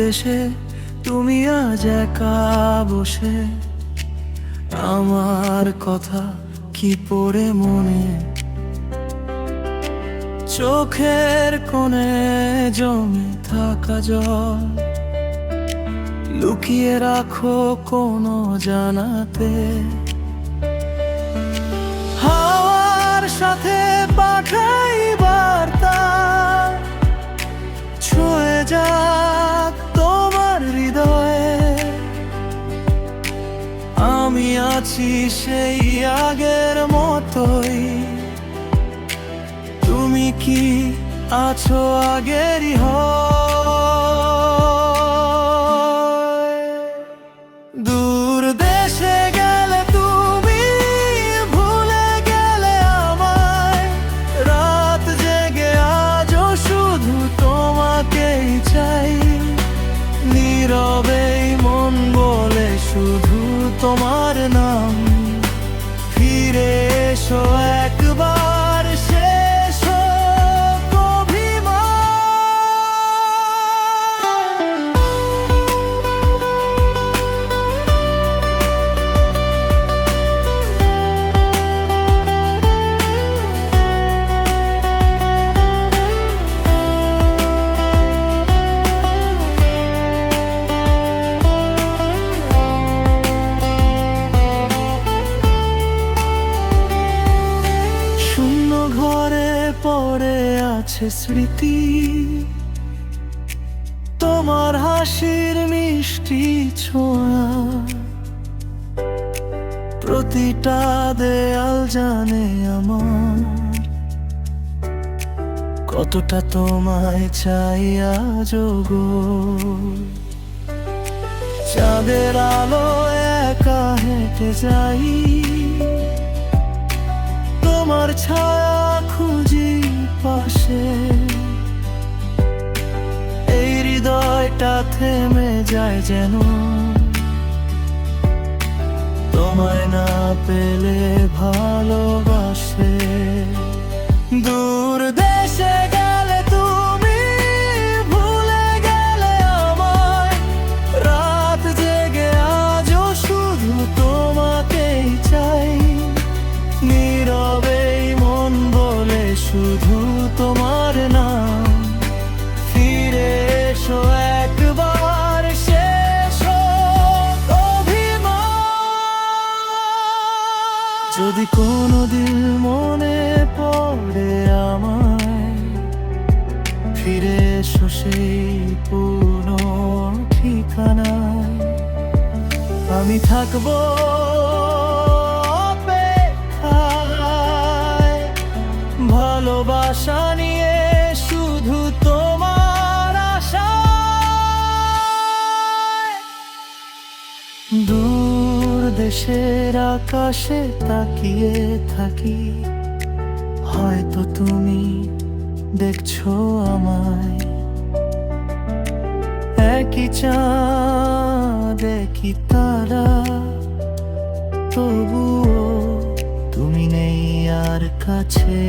দেশে তুমি আজ একা বসে, আমার কথা কি পড়ে মনে, চোখের কোণে জমে থাকা জল লুকিয়ে রাখো কোনো জানাতে। হাওয়ার সাথে পাঠাই বার্তা, ছুঁয়ে যাক তোমার হৃদয়ে। আমি আছি সেই আগের মতোই, তুমি কি আছো আগেরই হয়? দূর দেশে গেলে তুমি ভুলে গেলে আমায়, রাত জেগে আজও শুধু তোমাকেই চাই। নীরবেই মন বলে শুধু তোমার নাম, ফিরে এসো একবার শেষ হোক পড়ে আছে স্মৃতি, তোমার হাসির মিষ্টি ছোঁয়া। প্রতিটা দেয়াল জানে আমার কতটা তোমায় চাই আজও গো। চাঁদের আলো একা হেঁটে যাই, তোমার ছায়া খুঁজি পাশে। এই হৃদয়টা থেমে যায় যেন, তোমায় না পেলে ভালোবাসে। দূর দেশে গেলে তুমি ভুলে গেলে আমায়, রাত জেগে আজও শুধু তোমাকেই চাই। নীরবেই মন বলে শুধু তোমার নাম, ফিরে এসো একবার শেষ হোক অভিমান। যদি কোনোদিন মনে পড়ে আমায়, ফিরে এসো সেই পুরনো ঠিকানায়। আমি থাকবো ভালোবাসা নিয়ে শুধু তোমার আশায়। দূর দেশের আকাশে তাকিয়ে থাকি, হয়তো তুমি দেখছো আমায়। একই চাঁদ একই তারা, তবুও তুমি নেই আর কাছে।